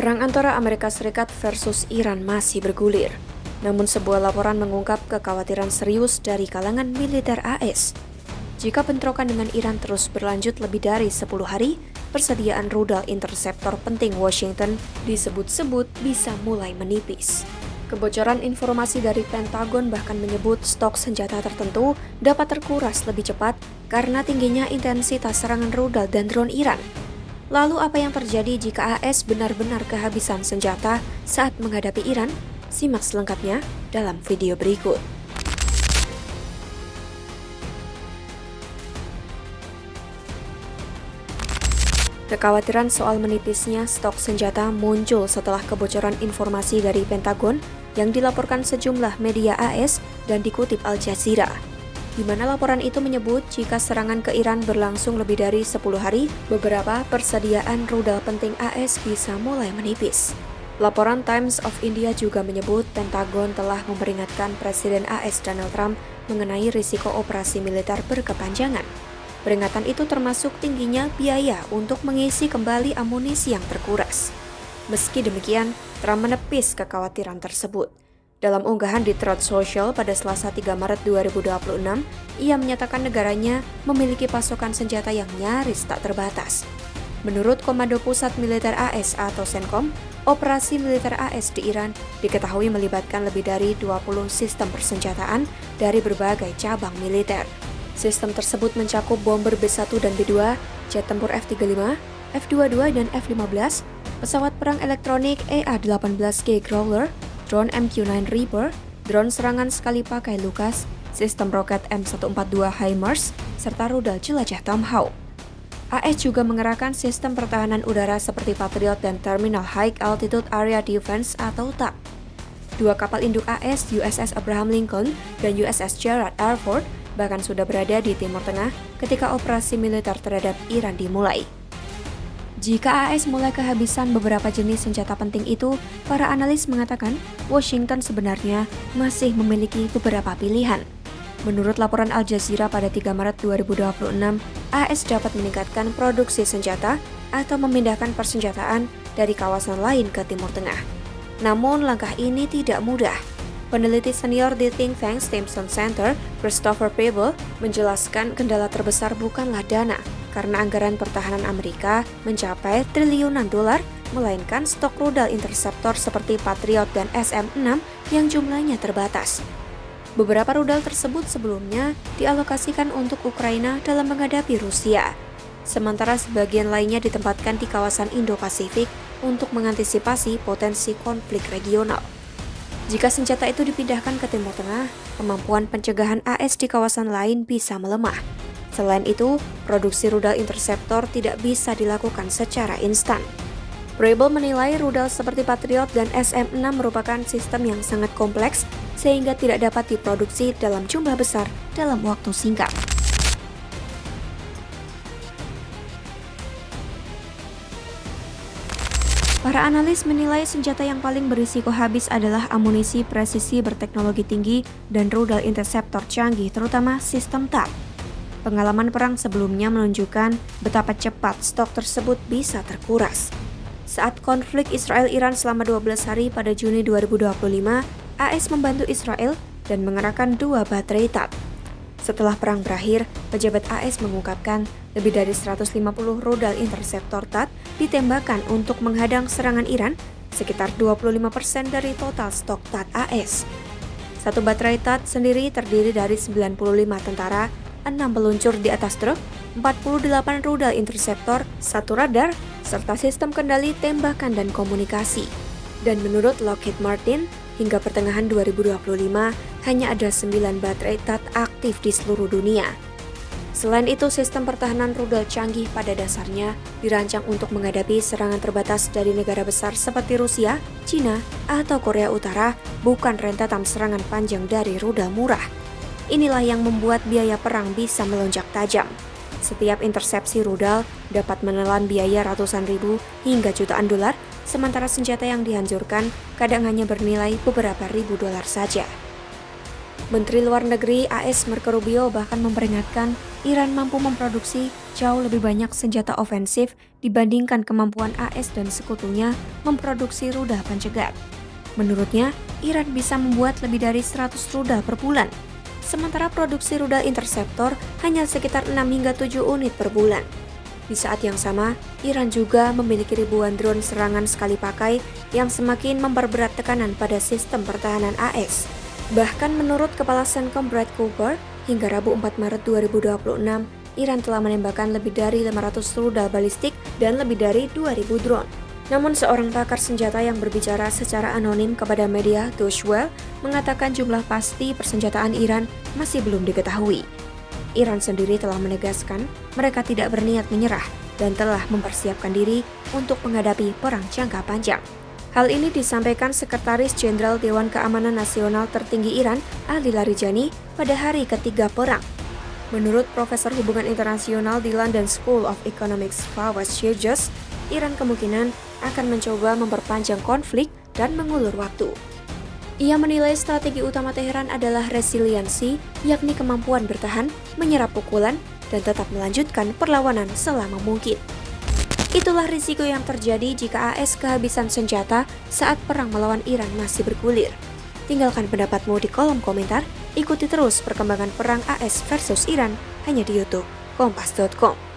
Perang antara Amerika Serikat versus Iran masih bergulir. Namun sebuah laporan mengungkap kekhawatiran serius dari kalangan militer AS. Jika bentrokan dengan Iran terus berlanjut lebih dari 10 hari, persediaan rudal interceptor penting Washington disebut-sebut bisa mulai menipis. Kebocoran informasi dari Pentagon bahkan menyebut stok senjata tertentu dapat terkuras lebih cepat karena tingginya intensitas serangan rudal dan drone Iran. Lalu apa yang terjadi jika AS benar-benar kehabisan senjata saat menghadapi Iran? Simak selengkapnya dalam video berikut. Kekhawatiran soal menipisnya stok senjata muncul setelah kebocoran informasi dari Pentagon yang dilaporkan sejumlah media AS dan dikutip Al Jazeera, di mana laporan itu menyebut jika serangan ke Iran berlangsung lebih dari 10 hari, beberapa persediaan rudal penting AS bisa mulai menipis. Laporan Times of India juga menyebut Pentagon telah memperingatkan Presiden AS Donald Trump mengenai risiko operasi militer berkepanjangan. Peringatan itu termasuk tingginya biaya untuk mengisi kembali amunisi yang terkuras. Meski demikian, Trump menepis kekhawatiran tersebut. Dalam unggahan di Truth Social pada Selasa 3 Maret 2026, ia menyatakan negaranya memiliki pasokan senjata yang nyaris tak terbatas. Menurut Komando Pusat Militer AS atau CENTCOM, operasi militer AS di Iran diketahui melibatkan lebih dari 20 sistem persenjataan dari berbagai cabang militer. Sistem tersebut mencakup bomber B-1 dan B-2, jet tempur F-35, F-22 dan F-15, pesawat perang elektronik EA-18G Growler, drone MQ-9 Reaper, drone serangan sekali pakai Lucas, sistem roket M142 HIMARS, serta rudal jelajah Tomahawk. AS juga mengerahkan sistem pertahanan udara seperti Patriot dan Terminal High Altitude Area Defense atau THAAD. Dua kapal induk AS, USS Abraham Lincoln dan USS Gerald R. Ford, bahkan sudah berada di Timur Tengah ketika operasi militer terhadap Iran dimulai. Jika AS mulai kehabisan beberapa jenis senjata penting itu, para analis mengatakan Washington sebenarnya masih memiliki beberapa pilihan. Menurut laporan Al Jazeera pada 3 Maret 2026, AS dapat meningkatkan produksi senjata atau memindahkan persenjataan dari kawasan lain ke Timur Tengah. Namun langkah ini tidak mudah. Peneliti senior di think tank Stimson Center, Christopher Peeble, menjelaskan kendala terbesar bukanlah dana, karena anggaran pertahanan Amerika mencapai triliunan dolar, melainkan stok rudal interceptor seperti Patriot dan SM-6 yang jumlahnya terbatas. Beberapa rudal tersebut sebelumnya dialokasikan untuk Ukraina dalam menghadapi Rusia, sementara sebagian lainnya ditempatkan di kawasan Indo-Pasifik untuk mengantisipasi potensi konflik regional. Jika senjata itu dipindahkan ke Timur Tengah, kemampuan pencegahan AS di kawasan lain bisa melemah. Selain itu, produksi rudal interceptor tidak bisa dilakukan secara instan. Preble menilai rudal seperti Patriot dan SM-6 merupakan sistem yang sangat kompleks sehingga tidak dapat diproduksi dalam jumlah besar dalam waktu singkat. Para analis menilai senjata yang paling berisiko habis adalah amunisi presisi berteknologi tinggi dan rudal interceptor canggih, terutama sistem THAAD. Pengalaman perang sebelumnya menunjukkan betapa cepat stok tersebut bisa terkuras. Saat konflik Israel-Iran selama 12 hari pada Juni 2025, AS membantu Israel dan mengerahkan 2 baterai THAAD. Setelah perang berakhir, pejabat AS mengungkapkan lebih dari 150 rudal interceptor THAAD ditembakkan untuk menghadang serangan Iran, sekitar 25% dari total stok THAAD AS. Satu baterai THAAD sendiri terdiri dari 95 tentara, 6 peluncur di atas truk, 48 rudal interceptor, 1 radar, serta sistem kendali tembakan dan komunikasi. Dan menurut Lockheed Martin, hingga pertengahan 2025, hanya ada 9 baterai THAAD aktif di seluruh dunia. Selain itu, sistem pertahanan rudal canggih pada dasarnya dirancang untuk menghadapi serangan terbatas dari negara besar seperti Rusia, Cina, atau Korea Utara, bukan rentetan serangan panjang dari rudal murah. Inilah yang membuat biaya perang bisa melonjak tajam. Setiap intersepsi rudal dapat menelan biaya ratusan ribu hingga jutaan dolar, sementara senjata yang dihancurkan kadang hanya bernilai beberapa ribu dolar saja. Menteri Luar Negeri AS Marco Rubio bahkan memperingatkan Iran mampu memproduksi jauh lebih banyak senjata ofensif dibandingkan kemampuan AS dan sekutunya memproduksi rudal pencegat. Menurutnya, Iran bisa membuat lebih dari 100 rudal per bulan, sementara produksi rudal interceptor hanya sekitar 6 hingga 7 unit per bulan. Di saat yang sama, Iran juga memiliki ribuan drone serangan sekali pakai yang semakin memperberat tekanan pada sistem pertahanan AS. Bahkan menurut Kepala Centcom Brad Cooper, hingga Rabu 4 Maret 2026, Iran telah menembakkan lebih dari 500 rudal balistik dan lebih dari 2.000 drone. Namun seorang pakar senjata yang berbicara secara anonim kepada media Deutsche Welle mengatakan jumlah pasti persenjataan Iran masih belum diketahui. Iran sendiri telah menegaskan mereka tidak berniat menyerah dan telah mempersiapkan diri untuk menghadapi perang jangka panjang. Hal ini disampaikan Sekretaris Jenderal Dewan Keamanan Nasional tertinggi Iran, Ali Larijani, pada hari ketiga perang. Menurut Profesor Hubungan Internasional di London School of Economics Fawaz Shirjas, Iran kemungkinan akan mencoba memperpanjang konflik dan mengulur waktu. Ia menilai strategi utama Teheran adalah resiliensi, yakni kemampuan bertahan, menyerap pukulan, dan tetap melanjutkan perlawanan selama mungkin. Itulah risiko yang terjadi jika AS kehabisan senjata saat perang melawan Iran masih bergulir. Tinggalkan pendapatmu di kolom komentar, ikuti terus perkembangan perang AS versus Iran hanya di YouTube Kompas.com.